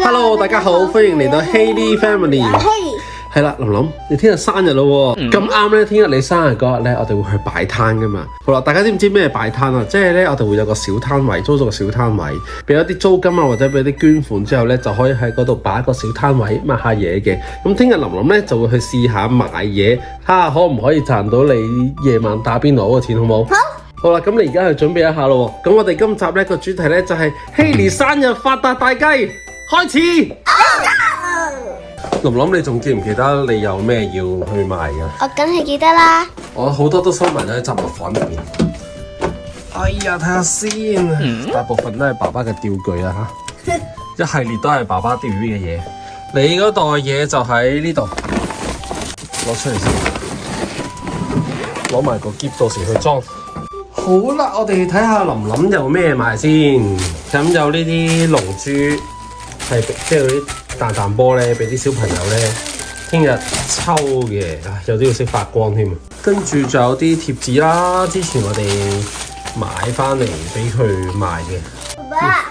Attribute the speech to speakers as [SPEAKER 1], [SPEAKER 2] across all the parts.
[SPEAKER 1] Hello， 大家好，歡迎嚟到 Hayley Family。係啦，琳琳，你聽日生日咯喎，咁啱咧，聽日你生日嗰日咧，我哋會去擺攤噶嘛。好啦，大家知唔知咩擺攤啊？即係咧，我哋會有個小攤位，租咗個小攤位，俾咗啲租金啊，或者俾啲捐款之後咧，就可以喺嗰度擺一個小攤位賣下嘢嘅。咁聽日琳琳咧就會去試下賣嘢，睇下可唔可以賺到你夜晚打邊爐嗰個錢，好冇？好。好啦，咁你而家去準備一下咯。咁我哋今集咧個主題咧就係Hayley生日發達大計，開始。琳琳，你仲記唔記得你有咩要去賣㗎？
[SPEAKER 2] 我梗係記得啦。
[SPEAKER 1] 我好多都收埋咗喺雜物房入邊。哎呀，睇下先，大部分都係爸爸嘅吊具啊嚇，一系列都係爸爸釣魚嘅嘢。你嗰袋嘢就喺呢度，攞出嚟先，攞埋個篋到時去裝。好啦，我哋睇下琳琳有咩賣先。咁有呢啲龍珠，係即係嗰啲彈彈波咧，俾啲小朋友咧聽日抽嘅，有啲要識發光添。跟住仲有啲貼紙啦，之前我哋買翻嚟俾佢賣嘅。
[SPEAKER 2] 爸爸，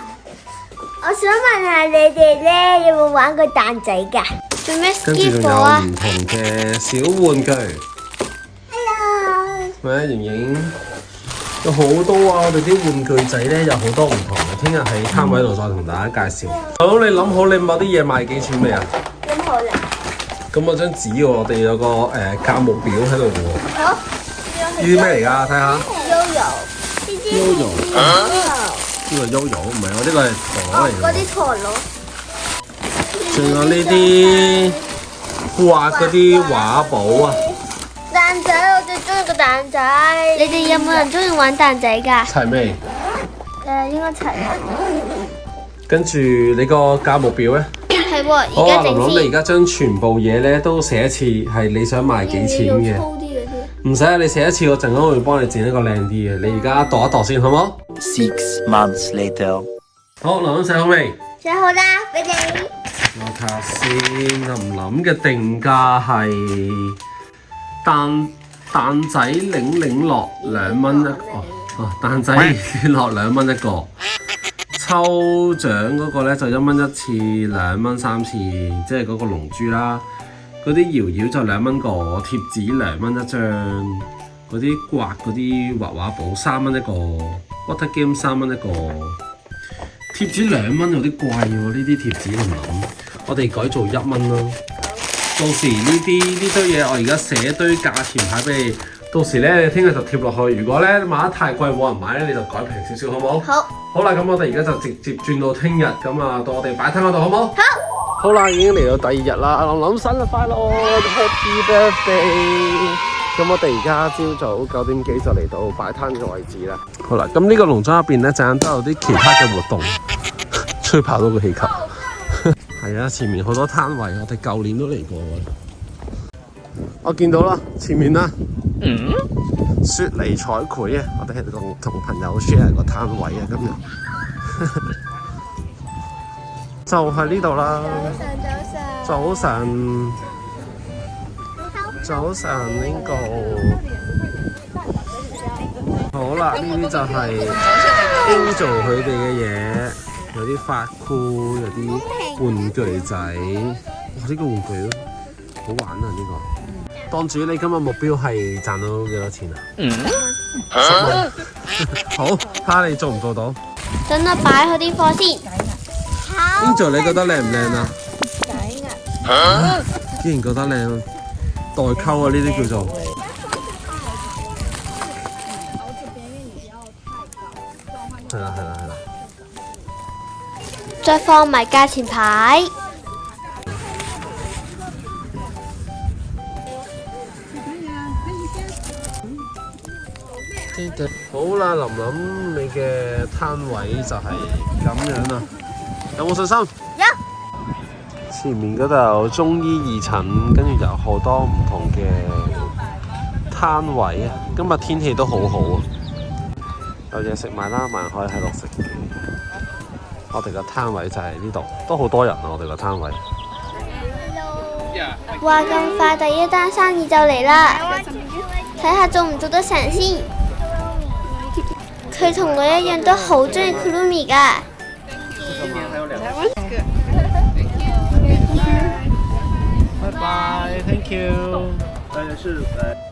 [SPEAKER 2] 我想問下你哋咧，有冇玩過彈仔㗎？做咩 skip
[SPEAKER 1] 咗
[SPEAKER 2] 啊？
[SPEAKER 1] 跟住仲有唔同嘅小玩具。
[SPEAKER 2] Hello。
[SPEAKER 1] 喂，瑩瑩，有好多啊！我哋啲玩具仔咧有好多唔同嘅，聽日喺攤位度再同大家介紹。好，你諗好你某啲嘢賣幾錢未啊？
[SPEAKER 2] 諗好啦。
[SPEAKER 1] 咁我張紙喎，我哋有個價目表喺度喎。
[SPEAKER 2] 好。
[SPEAKER 1] 呢啲咩嚟㗎？睇下。
[SPEAKER 2] Yoyo。
[SPEAKER 1] 呢個 Yoyo 唔係我呢個係陀螺嚟嘅。
[SPEAKER 2] 嗰啲陀螺。
[SPEAKER 1] 仲有呢啲畫嗰啲畫簿啊。
[SPEAKER 2] 彈仔，我最中意個彈仔。你哋有冇人中意玩彈仔㗎？
[SPEAKER 1] 齊未？
[SPEAKER 2] 應該齊啦。
[SPEAKER 1] 跟住你個價目表咧？
[SPEAKER 2] 係喎，
[SPEAKER 1] 好啊，琳琳，
[SPEAKER 2] 而家整先。
[SPEAKER 1] 你而家將全部嘢咧都寫一次，係你想賣幾錢嘅？唔使啊，你寫一次，我陣間會幫你整一個靚啲嘅。你而家度一度先，好唔好
[SPEAKER 3] ？6 months later。
[SPEAKER 1] 好，琳琳寫好未？
[SPEAKER 2] 寫好啦，俾你。
[SPEAKER 1] 我睇下先，琳琳嘅定價係蛋仔檸樂2蚊一個，蛋仔檸樂2蚊一個。抽獎嗰個咧就1蚊1次，2蚊3次，即係嗰個龍珠啦。嗰啲搖搖就2蚊個，貼紙2蚊一張，嗰啲刮嗰啲畫畫簿3蚊一個 ，Water Game 3蚊一個，貼紙2蚊有啲貴喎，呢啲貼紙琳琳，我哋改做1蚊咯。到時呢堆嘢我而家寫一堆價錢牌俾你，到時咧你聽日就貼落去。如果咧買得太貴冇人買咧，你就改平少少，好唔好？
[SPEAKER 2] 好。好
[SPEAKER 1] 啦，咁我哋而家就直接轉到聽日，咁啊到我哋擺攤嗰度，好唔好？
[SPEAKER 2] 好。
[SPEAKER 1] 好啦，已經嚟到第2日啦，琳琳生日快樂 ，Happy Birthday！ 咁我哋而家朝早9點幾就嚟到擺攤嘅位置啦。好啦，咁呢個農莊入邊咧，陣間都有啲其他嘅活動，吹跑到個氣球。係啊，前面好多攤位，我哋舊年都嚟過嘅。我見到啦，前面啦，雪梨彩繪啊，我哋喺度同朋友 share 個攤位啊，今日就喺呢度啦。早晨呢個好啦，呢啲就係 Angel 佢哋嘅嘢，有啲髮箍，有啲玩具仔。哇！呢個玩具都好玩啊！呢個當主，你今日目標係賺到幾多錢啊？10蚊。好，睇下你做唔做到。
[SPEAKER 2] 等我擺好啲貨先。
[SPEAKER 1] Angel， 你覺得靚唔靚啊？竟然覺得靚，代溝啊！呢啲叫做。係啦。
[SPEAKER 2] 再放埋價錢牌。
[SPEAKER 1] 好啦，琳琳，你嘅攤位就係咁樣啦，有冇信心？
[SPEAKER 2] 有。
[SPEAKER 1] 前面嗰度有中醫義診，跟住有好多唔同嘅攤位啊。今日天氣都好好啊，有嘢食埋啦，還可以喺度食嘅。我哋個攤位就係呢度，都好多人啊！我哋個攤位。
[SPEAKER 2] 哇！咁快第一單生意就嚟啦，睇下做唔做得成先。佢同我一樣都好中意 Kurumi 㗎。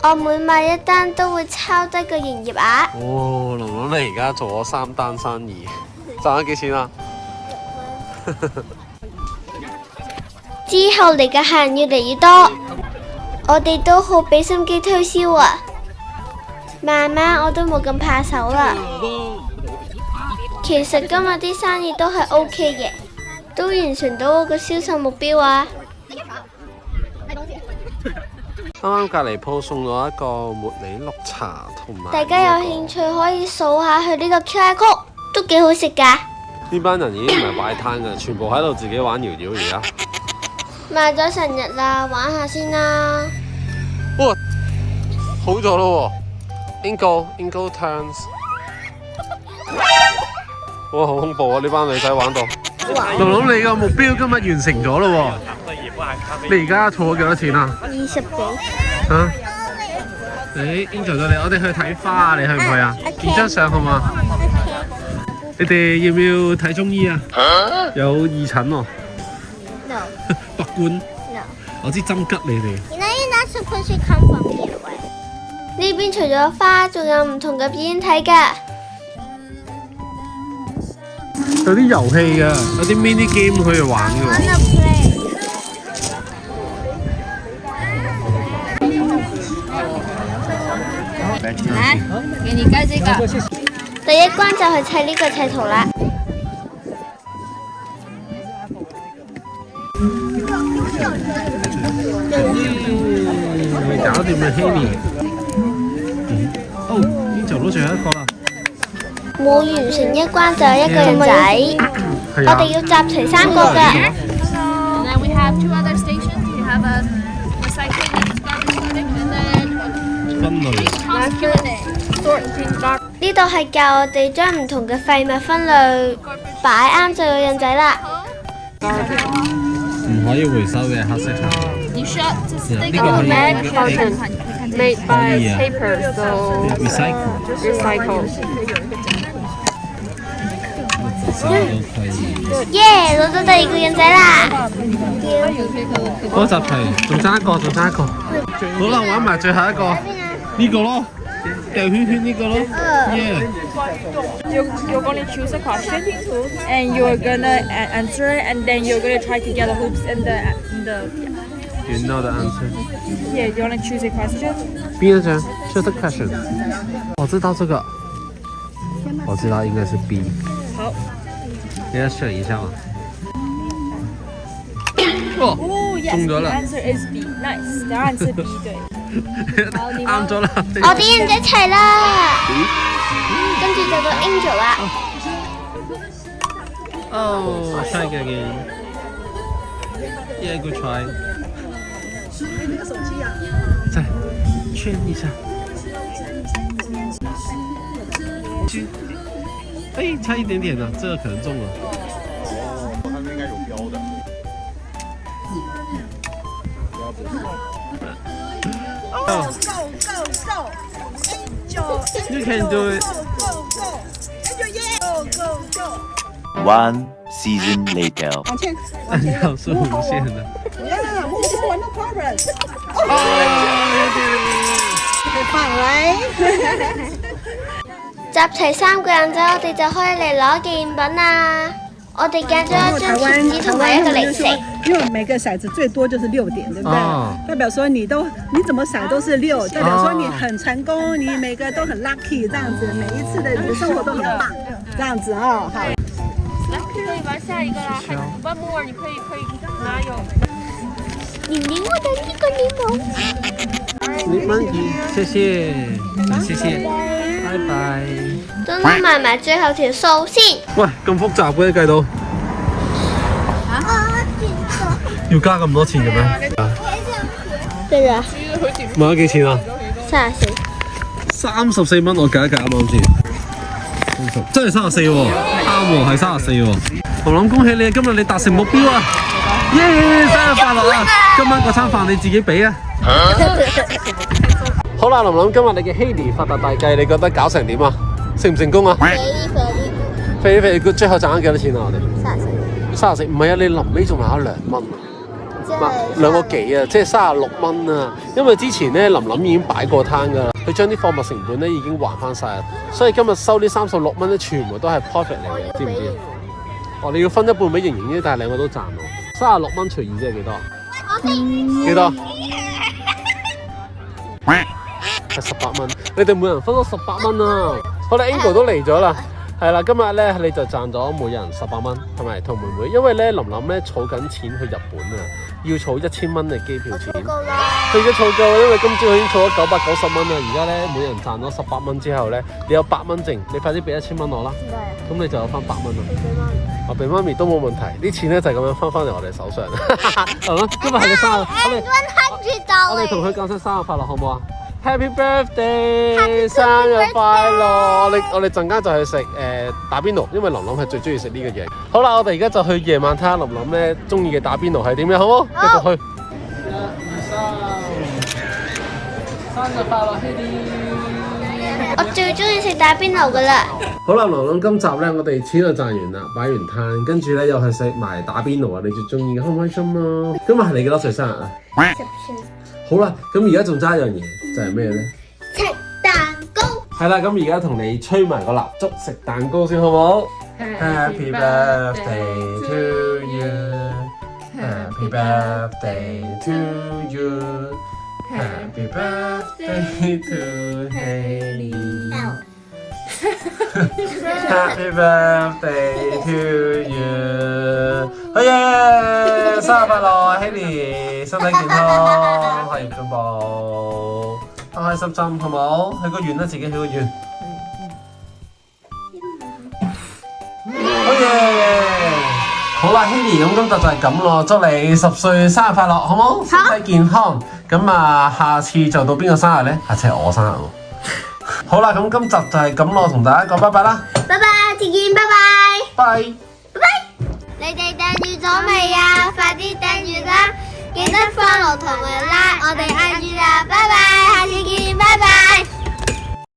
[SPEAKER 2] 我每買一單都會抄低個營業額。
[SPEAKER 1] 哦，龍龍你而家做咗3單生意，賺咗幾錢啊？
[SPEAKER 2] 之後嚟嘅客人越嚟越多，我哋都好俾心機推銷啊。慢慢我都冇咁怕手啦。其實今日啲生意都係 OK 嘅，都完成到我個銷售目標啊。
[SPEAKER 1] 啱啱隔離鋪送咗一個茉莉綠茶同埋。
[SPEAKER 2] 大家有興趣可以掃下佢呢個 QR code，都幾好食㗎。
[SPEAKER 1] 呢班人已經唔係擺攤㗎，全部喺度自己玩搖搖而家。
[SPEAKER 2] 賣咗成日啦，玩下先啦。
[SPEAKER 1] 哇，好咗咯喎 ！Ingo turns。哇，好恐怖啊！呢班女仔玩到。龍龍，你個目標今日完成咗咯喎！你而家儲咗幾多錢啊
[SPEAKER 2] 20幾。
[SPEAKER 1] 嚇？誒 Angel 咗你，我哋去睇花啊！你去唔去啊？影張相好嘛？你哋要唔要睇中醫啊？有義診喎。
[SPEAKER 2] No。
[SPEAKER 1] 拔罐。
[SPEAKER 2] No。
[SPEAKER 1] 我知針吉你哋。
[SPEAKER 2] You're not supposed to come from here. 呢邊除咗花，仲有唔同嘅表演睇㗎。
[SPEAKER 1] 有啲遊戲㗎，有啲 mini game 可以玩㗎。
[SPEAKER 4] 來，給你蓋這個。
[SPEAKER 2] 第一關就係砌呢個砌圖啦。
[SPEAKER 1] 你搞掂啦 ，Haley。哦，已經做到最後一個啦。
[SPEAKER 2] 每完成一關就有一個人仔，我哋要集齊3個㗎。
[SPEAKER 4] And then we have 2 other stations. We have a recycling and garbage sorting, and then
[SPEAKER 1] 分類。
[SPEAKER 2] 呢度係教我哋將唔同嘅廢物分類，擺啱就有人仔啦。
[SPEAKER 1] 唔可以回收嘅黑色茶。
[SPEAKER 4] 你需要這是
[SPEAKER 1] 呢個可以
[SPEAKER 5] made by paper, so
[SPEAKER 1] recycle。
[SPEAKER 2] 耶！攞到第2個人仔啦！
[SPEAKER 1] 嗰集齊，仲爭一個。好啦，玩埋最後一個，呢個咯，掉圈圈呢個咯。耶！
[SPEAKER 5] you're going to choose a question and you're gonna answer it, and then you're gonna try to get the hoops in the
[SPEAKER 1] You know the answer.
[SPEAKER 5] yeah. You wanna choose a question?
[SPEAKER 1] 邊一張 ？Choose a question。我知道這個，我知道應該是 B。
[SPEAKER 5] 好。
[SPEAKER 1] 你要選一下嗎？Oh 中
[SPEAKER 5] yes,
[SPEAKER 1] 咗
[SPEAKER 5] the
[SPEAKER 1] 啦！
[SPEAKER 5] answer is B. Nice， 答案是 B 對。
[SPEAKER 1] 啱咗啦！
[SPEAKER 2] 我哋人仔齊啦，跟住就到 Angel 啦。
[SPEAKER 1] 哦，try again. Yeah, good try. 再圈一下。哎，差一點點呢，這個可能中了。
[SPEAKER 6] 我看应该有标的。
[SPEAKER 1] Oh, you can do it.
[SPEAKER 3] One season later.
[SPEAKER 1] 按照是无限的。
[SPEAKER 2] 集齊3個人仔，我哋就可以嚟攞紀念品啦。我哋揀咗一張貼紙同埋一個零食。
[SPEAKER 7] 因為每個骰子最多就是6點，對不對？代表說你怎麼骰都是6，代表說你很成功，你每個都很 lucky，這樣子，每一次的你的生活都很棒，這樣子哦。好。
[SPEAKER 5] 來，可以玩下一個啦。One more，你可以拿有。
[SPEAKER 2] 黏黏我的呢個檸檬。
[SPEAKER 1] 沒問題，謝謝，謝謝，拜拜。
[SPEAKER 2] 等我埋埋最後條數先。
[SPEAKER 1] 喂，咁複雜嘅計到，要加咁多錢嘅咩？
[SPEAKER 2] 對啦，
[SPEAKER 1] 買咗幾錢啊
[SPEAKER 2] 34。
[SPEAKER 1] 34蚊，我計一計啱啱先。真係34喎，啱喎，係34喎。我諗恭喜你，今日你達成目標啊！耶！生日快樂啊！今晚嗰餐飯你自己俾啊！好啦，琳琳，今日你嘅希尼發達大計，你覺得搞成點啊？成唔成功啊？肥，最後賺咗幾多錢啊？我哋34，唔係啊，你臨尾仲拿咗2蚊啊！ 2個幾啊，即係36蚊啊。因為之前咧琳琳已經擺過攤㗎啦，佢將啲貨物成本咧已經還翻晒，所以今日收呢36蚊咧全部都係 profit 嚟嘅，知唔知？哦，你要分一半俾盈盈啫，但係2個都賺喎。36蚊除2即係幾多？幾多？係18蚊。你哋每人分咗18蚊啊！我哋 Angel 都嚟咗啦。係啦，今日咧你就賺咗每人18蚊，係咪同妹妹？因為咧琳琳咧儲緊錢去日本啊，要儲1000蚊嘅機票錢。佢已經儲夠啦，因為今朝佢已經儲咗990蚊啦。而家咧每人賺咗18蚊之後咧，你有8蚊剩，你快啲俾1000蚊我啦。咁你就有翻8蚊啦。我俾媽咪都冇問題，啲錢咧就係咁樣翻嚟我哋手上。好啦，今日係你生日，我哋同佢講聲生日快樂好唔好啊？ Happy birthday！ 生日快樂！我哋陣間就去食打邊爐，因為琳琳係最中意食呢個嘢。好啦，我哋而家就去夜晚睇下琳琳咧中意嘅打邊爐係點樣，好唔好？繼續去。1、2、3，生日快樂 ，Happy！
[SPEAKER 2] 我最中意食打邊爐噶啦。
[SPEAKER 1] 好啦，琳琳今集咧我哋錢就賺完啦，擺完攤，跟住咧又係食埋打邊爐啊！你最中意嘅，開唔開心啊？今日係你幾多歲生日啊？10歲。好啦，咁而家仲爭一樣嘢，就係咩咧？
[SPEAKER 2] 食蛋糕。
[SPEAKER 1] 係啦，咁而家同你吹埋個蠟燭，食蛋糕先好唔好 ？Happy birthday to you, Happy birthday to you, Happy birthday to Haley, Happy birthday to you。好嘢！生日快樂 ，Haley， 身體健康，學業進步，開開心心，好冇？許個願啦，自己許個願。好嘢！好啦 ，Haley， 咁今集就係咁咯，祝你10歲生日快樂，好冇？身體健康。咁啊，下次就到邊個生日咧？下次係我生日喎。好啦，咁今集就係咁咯，同大家講拜拜啦。
[SPEAKER 2] 拜拜，再見，拜拜。
[SPEAKER 1] 拜。
[SPEAKER 2] 拜拜。你哋訂閱咗未啊？快啲訂閱啦！記得 follow 同埋 like 我哋 IG 啦，拜拜。